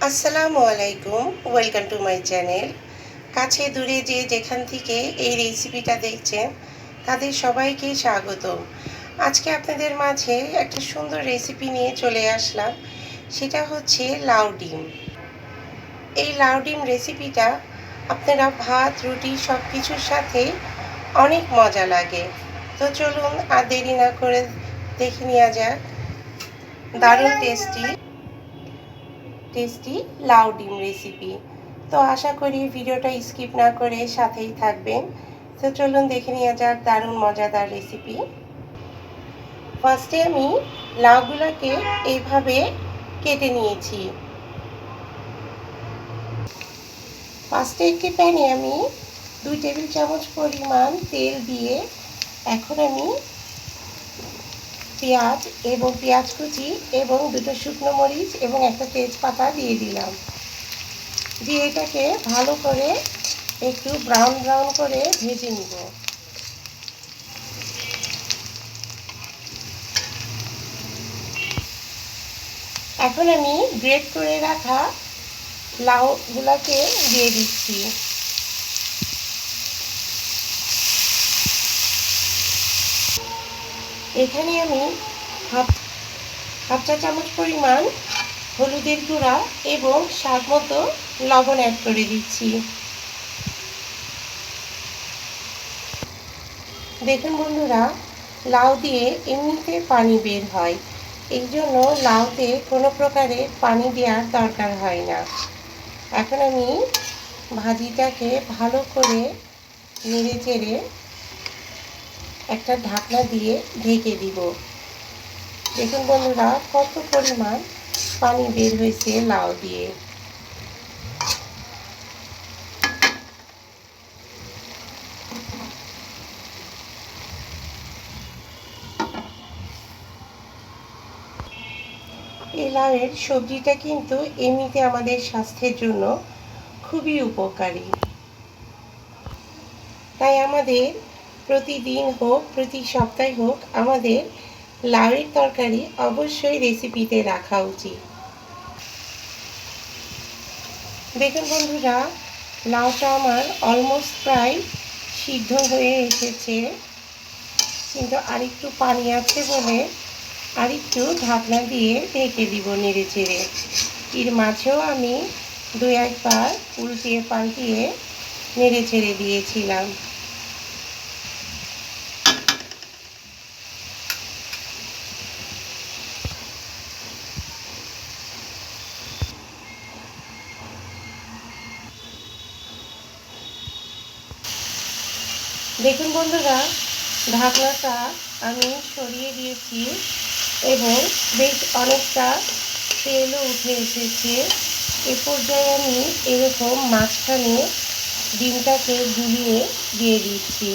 আসসালামু আলাইকুম, welcome to my channel. কাছে দূরে যে যেখান থেকে এই রেসিপিটা দেখছেন তাদের সবাইকে স্বাগতম। আজকে আপনাদের মাঝে একটা সুন্দর রেসিপি নিয়ে চলে আসলাম, সেটা হচ্ছে লাউ ডিম। এই লাউ ডিম রেসিপিটা আপনারা ভাত রুটি সব কিছুর সাথে অনেক মজা লাগে। তো চলুন আর দেরি না করে দেখে নেওয়া যাক দারুণ টেস্টি লাউ ডিম রেসিপি। তো আশা করি ভিডিওটা স্কিপ না করে সাথেই থাকবেন। তো চলুন দেখে নেওয়া যাক দারুণ মজাদার রেসিপি। ফার্স্টে আমি লাউগুলোকে এইভাবে কেটে নিয়েছি। ফার্স্টে একটি প্যানে আমি 2 টেবিল চামচ পরিমাণ তেল দিয়ে এখন আমি পেঁয়াজ এবং পেঁয়াজ কুচি এবং 2টো শুকনো মরিচ এবং একটা তেজপাতা দিয়ে দিলাম। দিয়ে এটাকে ভালো করে একটু ব্রাউন করে ভেজে নিব। এখন আমি গ্রেট করে রাখা লাউগুলোকে দিয়ে দিচ্ছি। এখানে আমি হাফ চা চামচ পরিমাণ হলুদের গুঁড়া এবং স্বাদ মতো লবণ অ্যাড করে দিচ্ছি। দেখুন বন্ধুরা, লাউ দিয়ে এমনিতে পানি বের হয়, এই জন্য লাউতে কোনো প্রকারের পানি দেওয়ার দরকার হয় না। এখন আমি ভাজিটাকে ভালো করে নেড়ে চেড়ে একটা ঢাকনা দিয়ে ঢেকে দিব। দেখুন বন্ধুরা, কত পরিমাণ পানি বের হয়েছে লাউ দিয়ে। এই লাউয়ের সবজিটা কিন্তু এমনিতে আমাদের স্বাস্থ্যের জন্য খুবই উপকারী। তাই আমাদের প্রতিদিন হোক প্রতি সপ্তাহে হোক আমাদের লাউয়ের তরকারি অবশ্যই রেসিপিতে রাখা উচিত। দেখুন বন্ধুরা, লাউটা আমার অলমোস্ট প্রায় সিদ্ধ হয়ে এসেছে, কিন্তু আরেকটু পানি আছে বলে আরেকটু ঢাকনা দিয়ে ঢেকে দিব নেড়ে চেড়ে। এর মাঝেও আমি 2-1 বার উল্টিয়ে পাল্টিয়ে নেড়ে চেড়ে দিয়েছিলাম। দেখুন বন্ধুরা, ঢাকনাটা আমি সরিয়ে দিয়েছি এবং বেশ অনেকটা তেলও উঠে এসেছে। এ পর্যায়ে আমি এরকম মাঝখানে ডিমটাকে গুলিয়ে দিয়ে দিচ্ছি।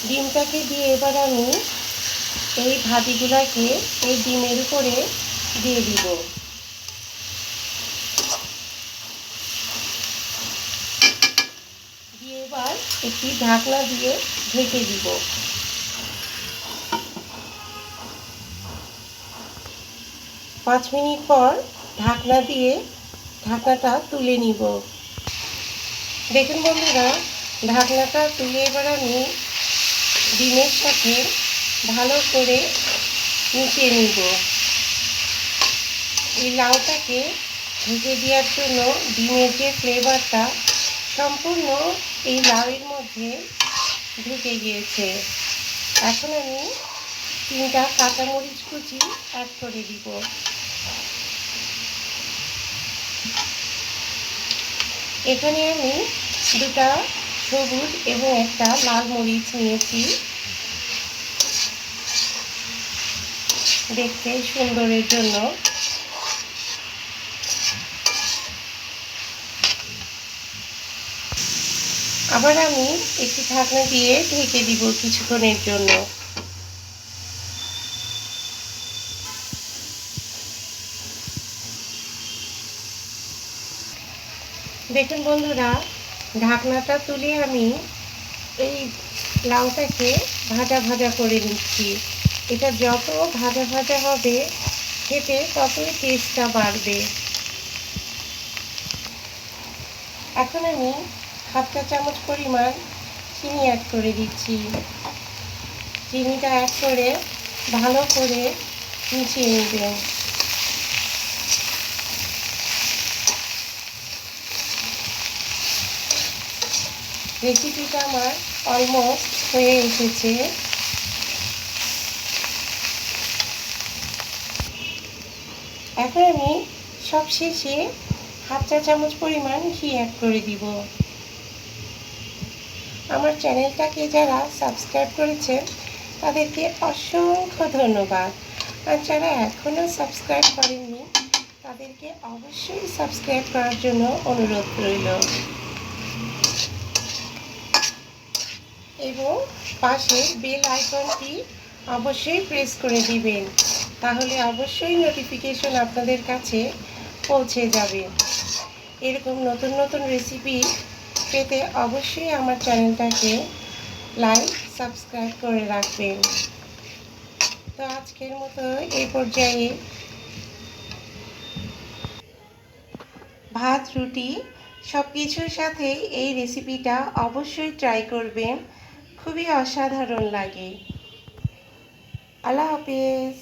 ডিমটাকে দিয়ে এবার আমি এই ভাজিগুলোকে এই ডিমের উপরে দিয়ে দিব। দিয়ে এবার একটি ঢাকনা দিয়ে ঢেকে দিব। 5 মিনিট পর ঢাকনা দিয়ে ঢাকনাটা তুলে নিব। দেখুন বন্ধুরা, ঢাকনাটা তুলে এবার আমি ডিমের সাথে ভালো করে মিশিয়ে নিব। এই লাউটাকে ভেজে দেওয়ার জন্য ডিমের যে ফ্লেভারটা সম্পূর্ণ এই লাউয়ের মধ্যে ঢুকে গিয়েছে। এখন আমি 3টা কাঁচামরিচ কুচি অ্যাড করে দিব। এখানে আমি 2টা সবুজ এবং একটা লাল মরিচ নিয়েছি, দেখতে সুন্দরের জন্য। আবার আমি একটু ঢাকনা দিয়ে ঢেকে দিব কিছুক্ষণের জন্য। দেখুন বন্ধুরা, ঢাকনাটা তুলে আমি এই লাউটাকে ভাজা করে নিচ্ছি। এটা যত ভাজা হবে খেতে ততই টেস্টটা বাড়বে। এখন আমি হাফ চা চামচ পরিমাণ চিনি অ্যাড করে দিচ্ছি। চিনিটা অ্যাড করে ভালো করে মিশিয়ে নেবেন। রেসিপিটা আমার অলমোস্ট হয়ে এসেছে। এখন আমি সবশেষে হাফ চা চামচ পরিমাণ ঘি অ্যাড করে দিব। আমার চ্যানেলটাকে যারা সাবস্ক্রাইব করেছেন তাদেরকে অসংখ্য ধন্যবাদ। আর যারা এখনও সাবস্ক্রাইব করেননি তাদেরকে অবশ্যই সাবস্ক্রাইব করার জন্য অনুরোধ রইল এবং পাশের বেল আইকনটি অবশ্যই প্রেস করে দিবেন, তাহলে অবশ্যই নোটিফিকেশন আপনাদের কাছে পৌঁছে যাবে। এরকম নতুন নতুন রেসিপি পেতে অবশ্যই আমার চ্যানেলটাকে লাইক সাবস্ক্রাইব করে রাখবেন। তো আজকের মতো এই পর্যায়ে ভাত রুটি সব কিছুর সাথে এই রেসিপিটা অবশ্যই ট্রাই করবেন, খুবই অসাধারণ লাগে। আল্লাহ হাফেজ।